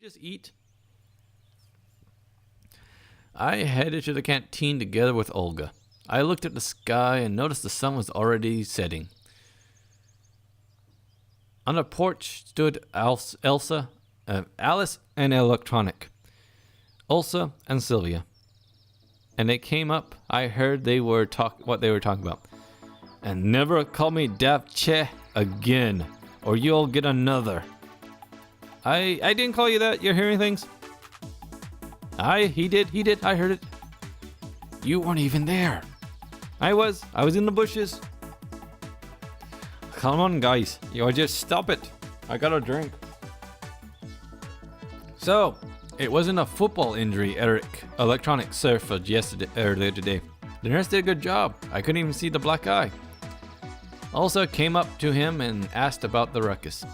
Just eat. I headed to the canteen together with Olga. I looked at the sky and noticed the sun was already setting. On the porch stood Alice and Electronic, Elsa and Sylvia. And they came up. I heard what they were talking about. And never call me Dapche again, or you'll get another. I didn't call you that. You're hearing things. He did. I heard it. You weren't even there. I was in the bushes. Come on, guys. You just stop it. I got a drink. So, it wasn't a football injury Eric Electronic suffered earlier today. The nurse did a good job. I couldn't even see the black eye. Elsa came up to him and asked about the ruckus.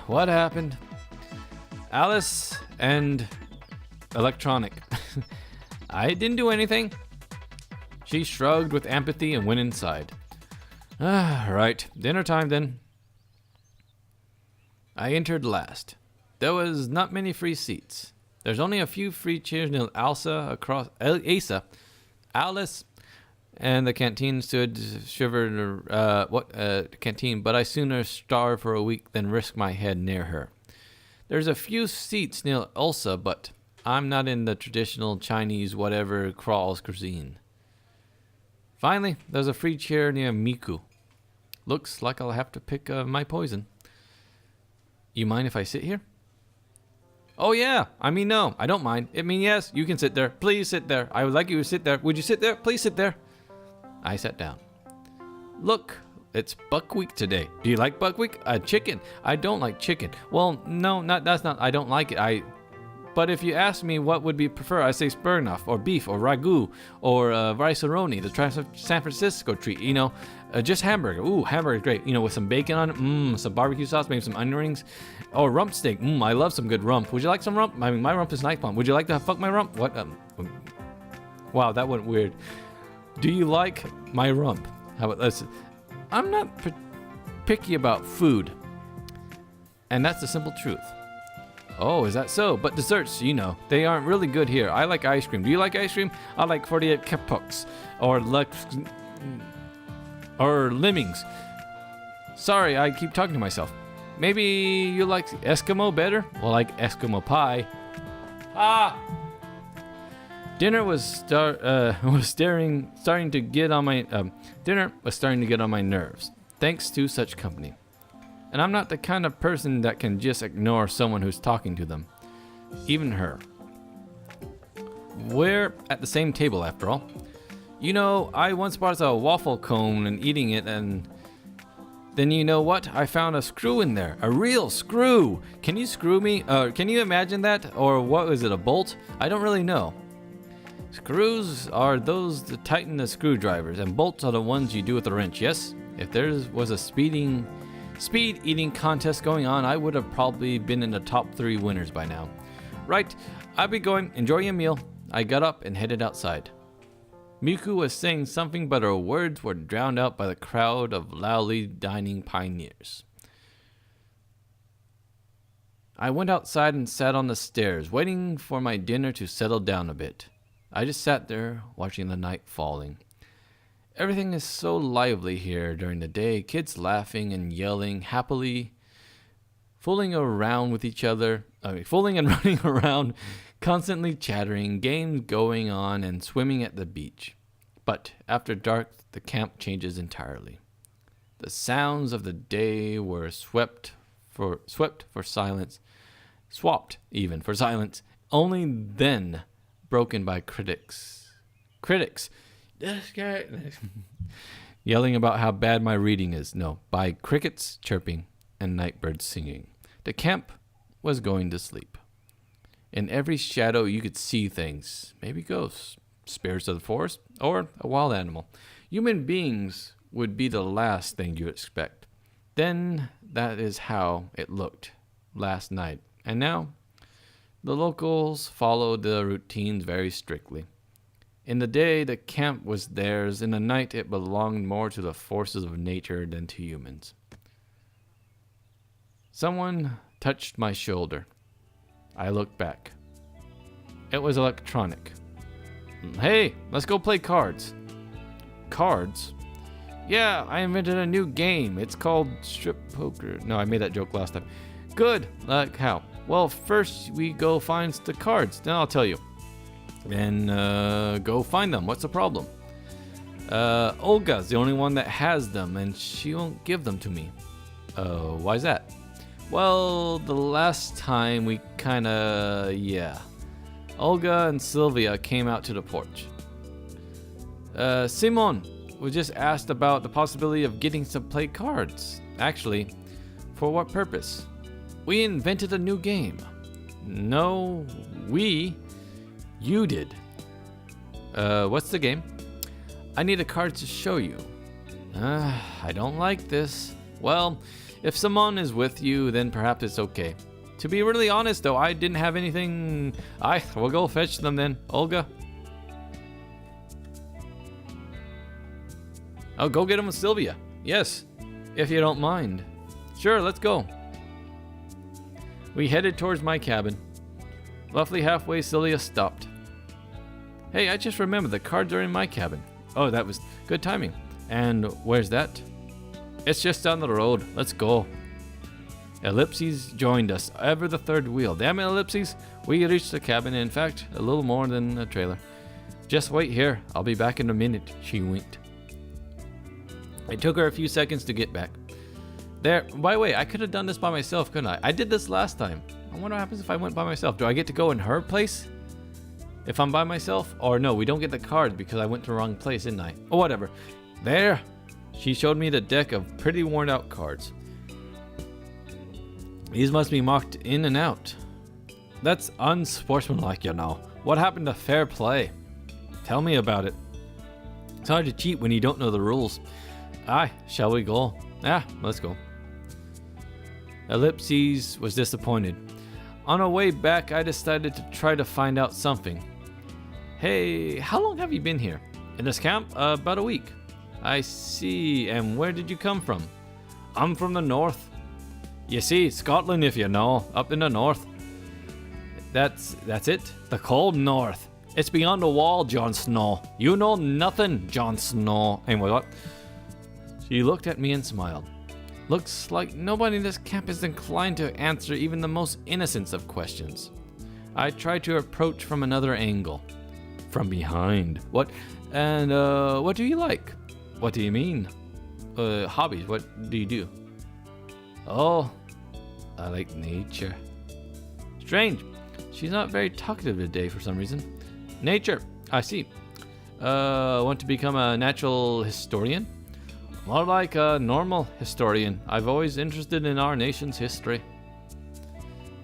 What happened? Alice and Electronic. I didn't do anything. She shrugged with empathy and went inside. Right. Dinner time then. I entered last. There was not many free seats. There's only a few free chairs near Asa, Alice, and the canteen stood shivered. Canteen? But I sooner starve for a week than risk my head near her. There's a few seats near Elsa, but I'm not in the traditional Chinese whatever crawls cuisine. Finally, there's a free chair near Miku. Looks like I'll have to pick my poison. You mind if I sit here? Oh yeah, no, I don't mind. Yes, you can sit there. Please sit there. I would like you to sit there. Would you sit there? Please sit there. I sat down. Look, it's buckwheat today. Do you like buckwheat? Chicken. I don't like chicken. Well, no, I don't like it. But if you ask me what would be prefer, I say spurnoff or beef or ragu or rice-a-roni, the San Francisco treat. Just hamburger. Ooh, hamburger's great. With some bacon on it. Some barbecue sauce, maybe some onion rings. Or rump steak. I love some good rump. Would you like some rump? My rump is nice one. Would you like to fuck my rump? What? Wow, that went weird. Do you like my rump? How about this? I'm not picky about food. And that's the simple truth. Oh, is that so? But desserts, they aren't really good here. I like ice cream. Do you like ice cream? I like 48 Kapux or Lemmings. Sorry, I keep talking to myself. Maybe you like Eskimo better? Well, I like Eskimo pie. Dinner was starting to get on my nerves, thanks to such company. And I'm not the kind of person that can just ignore someone who's talking to them. Even her. We're at the same table after all. I once bought a waffle cone and eating it, and then you know what? I found a screw in there. A real screw! Can you screw me? Can you imagine that? Or what was it, a bolt? I don't really know. Screws are those that tighten the screwdrivers, and bolts are the ones you do with a wrench, yes? If there was a speed eating contest going on, I would have probably been in the top 3 winners by now. Right, I'll be going. Enjoy your meal. I got up and headed outside. Miku was saying something, but her words were drowned out by the crowd of loudly dining pioneers. I went outside and sat on the stairs, waiting for my dinner to settle down a bit. I just sat there, watching the night falling. Everything is so lively here during the day, kids laughing and yelling happily, fooling and running around, constantly chattering, games going on, and swimming at the beach. But after dark, the camp changes entirely. The sounds of the day were swapped for silence, only then broken by critics. Yelling about how bad my reading is. No, by crickets chirping and night birds singing. The camp was going to sleep. In every shadow you could see things. Maybe ghosts, spirits of the forest, or a wild animal. Human beings would be the last thing you expect. Then that is how it looked last night. And now, the locals followed the routines very strictly. In the day, the camp was theirs. In the night, it belonged more to the forces of nature than to humans. Someone touched my shoulder. I looked back. It was electronic. Hey, let's go play cards. Cards? Yeah, I invented a new game. It's called strip poker. No, I made that joke last time. Good. Like how? Well, first we go find the cards. Then I'll tell you. Then go find them. What's the problem? Olga's the only one that has them, and she won't give them to me. Why's that? Well, the last time we yeah. Olga and Sylvia came out to the porch. Simon, we just asked about the possibility of getting to play cards. Actually, for what purpose? We invented a new game. No, you did. What's the game? I need a card to show you. I don't like this. Well, if Simon is with you, then perhaps it's okay. To be really honest, though, I didn't have anything. We'll go fetch them then. Olga? I'll go get them with Sylvia. Yes, if you don't mind. Sure, let's go. We headed towards my cabin. Roughly halfway, Sylvia stopped. Hey, I just remembered the cards are in my cabin. Oh, that was good timing. And where's that? It's just down the road. Let's go. Ellipses joined us, ever the third wheel. Damn it, Ellipses. We reached the cabin, in fact, a little more than a trailer. Just wait here. I'll be back in a minute, she winked. It took her a few seconds to get back. There, by the way, I could have done this by myself, couldn't I? I did this last time. I wonder what happens if I went by myself. Do I get to go in her place if I'm by myself? Or no, we don't get the cards because I went to the wrong place, didn't I? Oh, whatever. There. She showed me the deck of pretty worn out cards. These must be marked in and out. That's unsportsmanlike, you know. What happened to fair play? Tell me about it. It's hard to cheat when you don't know the rules. Aye, shall we go? Let's go. Ellipses was disappointed. On our way back, I decided to try to find out something. Hey, how long have you been here? In this camp? About a week. I see. And where did you come from? I'm from the north. You see, Scotland, if you know, up in the north. That's it? The cold north. It's beyond the wall, Jon Snow. You know nothing, Jon Snow. Anyway, what? She looked at me and smiled. Looks like nobody in this camp is inclined to answer even the most innocent of questions. I tried to approach from another angle. From behind. What? And, what do you like? What do you mean? Hobbies, what do you do? Oh, I like nature. Strange. She's not very talkative today for some reason. Nature, I see. Want to become a natural historian? More like a normal historian. I've always interested in our nation's history.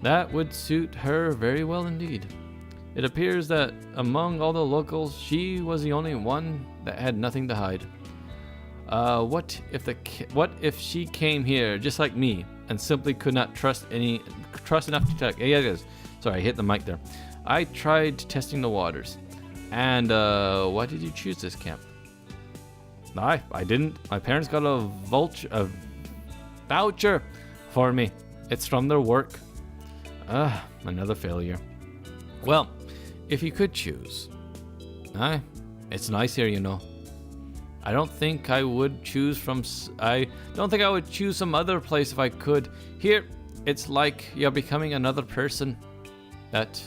That would suit her very well indeed. It appears that among all the locals, she was the only one that had nothing to hide. What if she came here just like me and simply could not trust enough to tell? Yeah, it is. Sorry, I hit the mic there. I tried testing the waters. And why did you choose this camp? I didn't. My parents got a voucher for me. It's from their work. Another failure. Well, if you could choose. It's nice here, you know. I don't think I would choose some other place if I could. Here, it's like you're becoming another person. That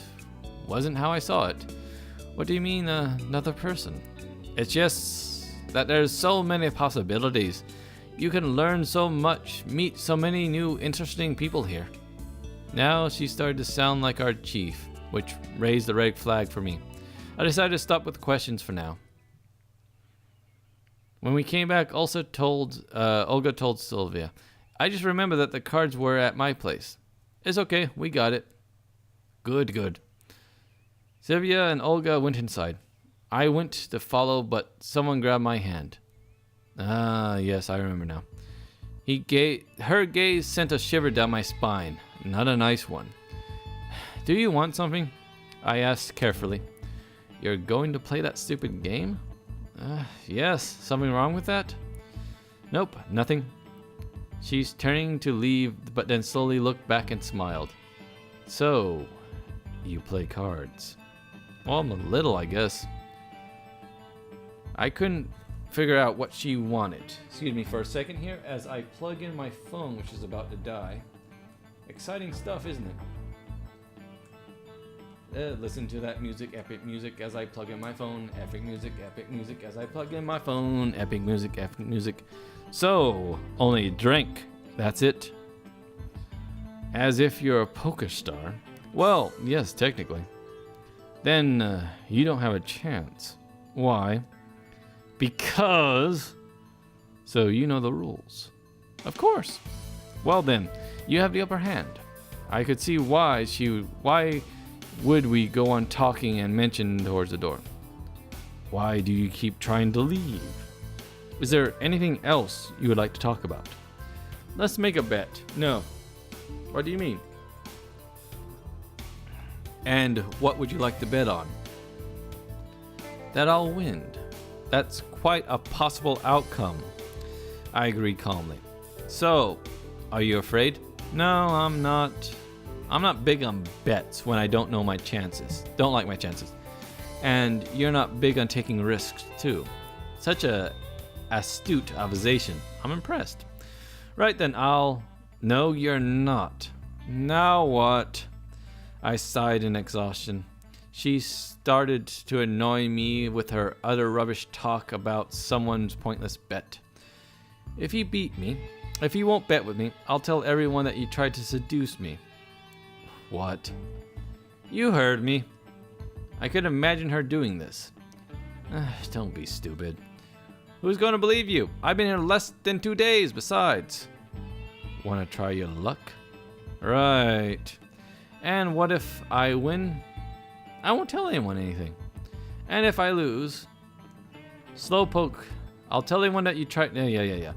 wasn't how I saw it. What do you mean, another person? It's just that there's so many possibilities. You can learn so much, meet so many new interesting people here. Now she started to sound like our chief, which raised the red flag for me. I decided to stop with questions for now. When we came back, Olga told Sylvia, I just remember that the cards were at my place. It's okay, we got it. Good. Sylvia and Olga went inside. I went to follow, but someone grabbed my hand. Yes, I remember now. Her gaze sent a shiver down my spine. Not a nice one. Do you want something? I asked carefully. You're going to play that stupid game? Yes. Something wrong with that? Nope, nothing. She's turning to leave, but then slowly looked back and smiled. So, You play cards. Well, I'm a little, I guess. I couldn't figure out what she wanted. Excuse me for a second here as I plug in my phone, which is about to die. Exciting stuff, isn't it? Listen to that music, epic music as I plug in my phone. Epic music as I plug in my phone. Epic music. So, only drink. That's it. As if you're a poker star. Well, yes, technically. Then you don't have a chance. Why? Because... So you know the rules. Of course. Well then, you have the upper hand. I could see why would we go on talking and mention towards the door? Why do you keep trying to leave? Is there anything else you would like to talk about? Let's make a bet. No. What do you mean? And what would you like to bet on? That I'll win. That's quite a possible outcome. I agreed calmly. So, are you afraid? No, I'm not. I'm not big on bets when I don't know my chances. Don't like my chances. And you're not big on taking risks too. Such a astute observation. I'm impressed. Right then, No, you're not. Now what? I sighed in exhaustion. She started to annoy me with her utter rubbish talk about someone's pointless bet. If you won't bet with me, I'll tell everyone that you tried to seduce me. What? You heard me. I could imagine her doing this. Don't be stupid. Who's going to believe you? I've been here less than 2 days, besides. Want to try your luck? Right. And what if I win? I won't tell anyone anything. And if I lose? Slowpoke. I'll tell anyone that you tried... Yeah.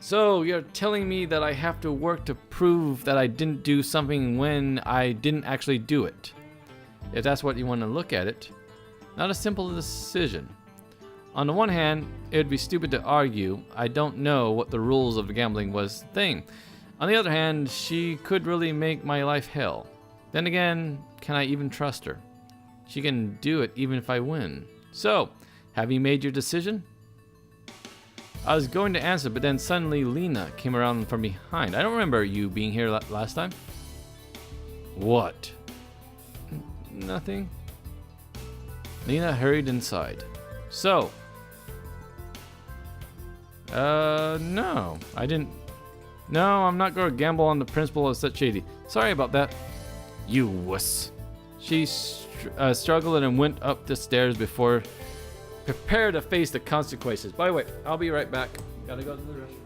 So, you're telling me that I have to work to prove that I didn't do something when I didn't actually do it. If that's what you want to look at it. Not a simple decision. On the one hand, it would be stupid to argue I don't know what the rules of the gambling was thing. On the other hand, she could really make my life hell. Then again, can I even trust her? She can do it even if I win. So, have you made your decision? I was going to answer, but then suddenly Lena came around from behind. I don't remember you being here last time. What? Nothing. Lena hurried inside. So, no, I didn't. No, I'm not going to gamble on the principle of such shady. Sorry about that. You wuss. She struggled and went up the stairs before prepare to face the consequences. By the way, I'll be right back. Gotta go to the restroom.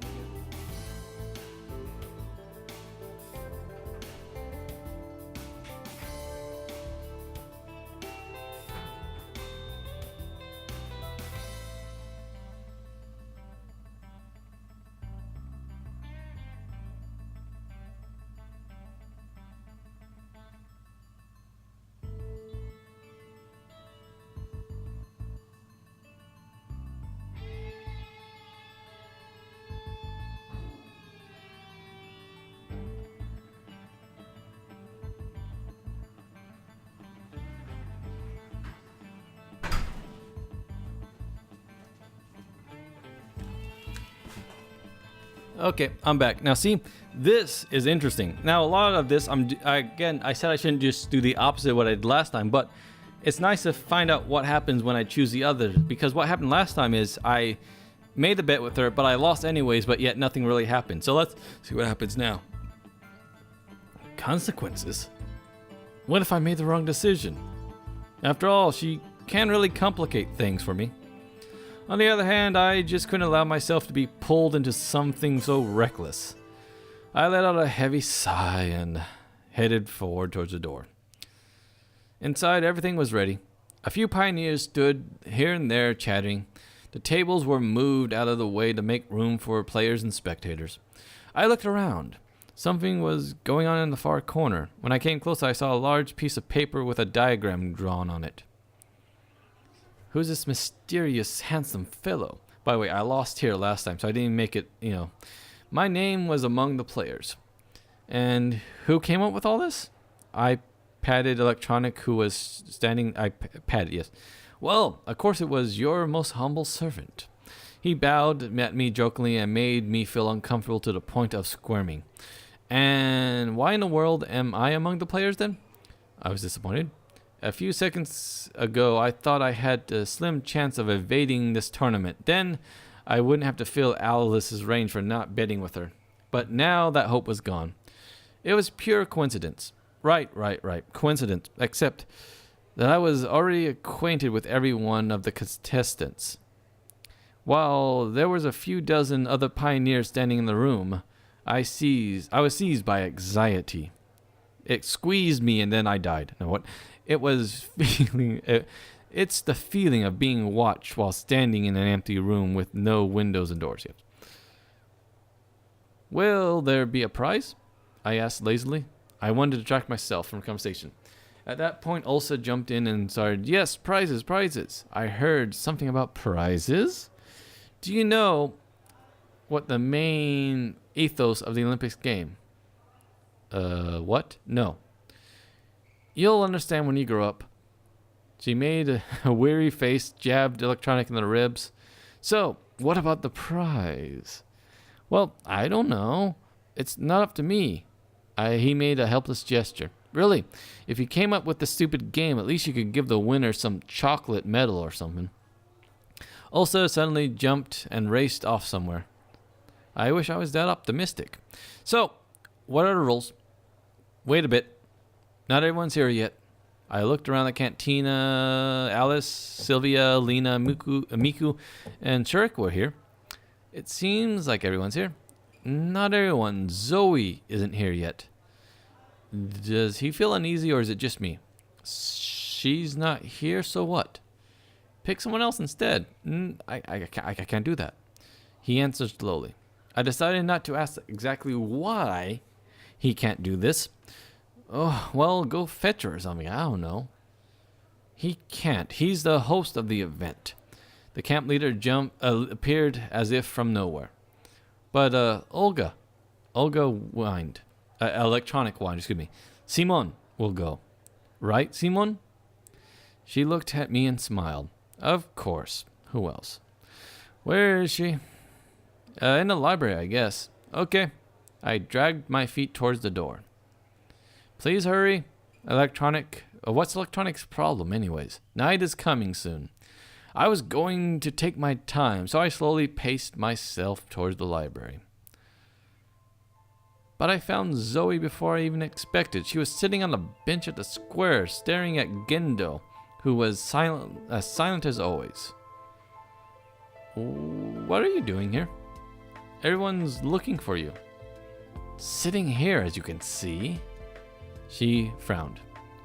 Okay, I'm back. Now see, this is interesting. Now a lot of this, I said I shouldn't just do the opposite of what I did last time, but it's nice to find out what happens when I choose the other, because what happened last time is I made the bet with her, but I lost anyways, but yet nothing really happened. So let's see what happens now. Consequences? What if I made the wrong decision? After all, she can really complicate things for me. On the other hand, I just couldn't allow myself to be pulled into something so reckless. I let out a heavy sigh and headed forward towards the door. Inside, everything was ready. A few pioneers stood here and there chatting. The tables were moved out of the way to make room for players and spectators. I looked around. Something was going on in the far corner. When I came close, I saw a large piece of paper with a diagram drawn on it. Who's this mysterious, handsome fellow? By the way, I lost here last time, so I didn't make it, My name was among the players. And who came up with all this? I patted electronic who was standing. I patted, yes. Well, of course it was your most humble servant. He bowed at me jokingly and made me feel uncomfortable to the point of squirming. And why in the world am I among the players then? I was disappointed. A few seconds ago, I thought I had a slim chance of evading this tournament. Then I wouldn't have to feel Alice's range for not betting with her. But now that hope was gone. It was pure coincidence. Right. Coincidence. Except that I was already acquainted with every one of the contestants. While there was a few dozen other pioneers standing in the room, I was seized by anxiety. It squeezed me and then I died. Now what? It was feeling. It's the feeling of being watched while standing in an empty room with no windows and doors yet. Will there be a prize? I asked lazily. I wanted to distract myself from the conversation. At that point, Ulsa jumped in and started, yes, prizes. I heard something about prizes. Do you know what the main ethos of the Olympics game? What? No. You'll understand when you grow up. She made a weary face, jabbed electronic in the ribs. So, what about the prize? Well, I don't know. It's not up to me. He made a helpless gesture. Really, if you came up with the stupid game, at least you could give the winner some chocolate medal or something. Ulsa suddenly jumped and raced off somewhere. I wish I was that optimistic. So, what are the rules? Wait a bit. Not everyone's here yet. I looked around the cantina. Alice, Sylvia, Lena, Miku, and Shurik were here. It seems like everyone's here. Not everyone. Zoe isn't here yet. Does he feel uneasy or is it just me? She's not here, so what? Pick someone else instead. I can't do that. He answered slowly. I decided not to ask exactly why he can't do this. Oh, well, go fetch her or something. I don't know. He can't. He's the host of the event. The camp leader appeared as if from nowhere. But Olga whined. Electronic whined, excuse me. Simon will go. Right, Simon? She looked at me and smiled. Of course. Who else? Where is she? In the library, I guess. Okay. I dragged my feet towards the door. Please hurry. What's Electronic's problem anyways? Night is coming soon. I was going to take my time, so I slowly paced myself towards the library. But I found Zoe before I even expected. She was sitting on a bench at the square, staring at Gendo, who was silent as always. What are you doing here? Everyone's looking for you. Sitting here, as you can see. She frowned.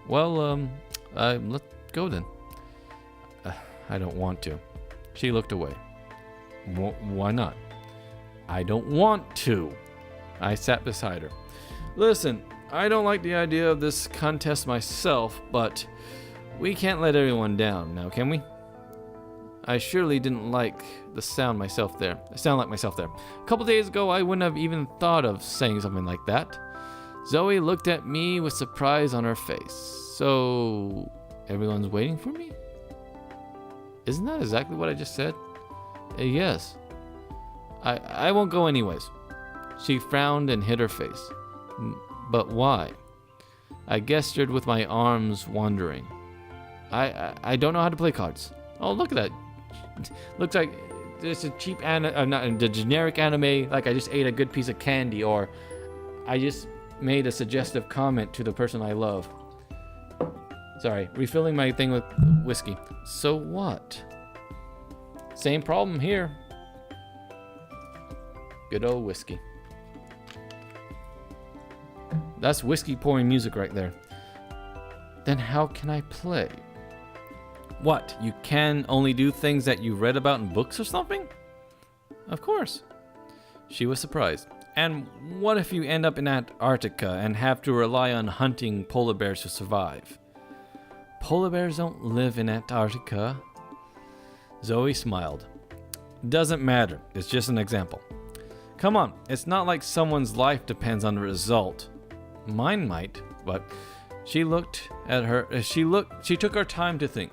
Well, let's go then. I don't want to. She looked away. Why not? I don't want to. I sat beside her. Listen, I don't like the idea of this contest myself, but we can't let everyone down now, can we? I surely didn't like the sound like myself there. A couple days ago, I wouldn't have even thought of saying something like that. Zoe looked at me with surprise on her face. So, everyone's waiting for me? Isn't that exactly what I just said? Yes. I won't go anyways. She frowned and hid her face. But why? I gestured with my arms wandering. I don't know how to play cards. Oh, look at that. Looks like it's a cheap not the generic anime, like I just ate a good piece of candy, or I just made a suggestive comment to the person I love. Sorry, refilling my thing with whiskey. So what? Same problem here. Good old whiskey. That's whiskey pouring music right there. Then how can I play? What, you can only do things that you read about in books or something? Of course. She was surprised. And what if you end up in Antarctica and have to rely on hunting polar bears to survive? Polar bears don't live in Antarctica. Zoe smiled. Doesn't matter, it's just an example. Come on, it's not like someone's life depends on the result. Mine might, but She looked at her. She took her time to think.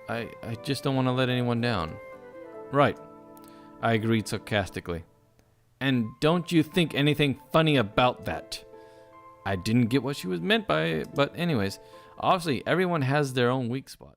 I just don't want to let anyone down. Right, I agreed sarcastically. And don't you think anything funny about that? I didn't get what she was meant by it, but anyways, obviously everyone has their own weak spots.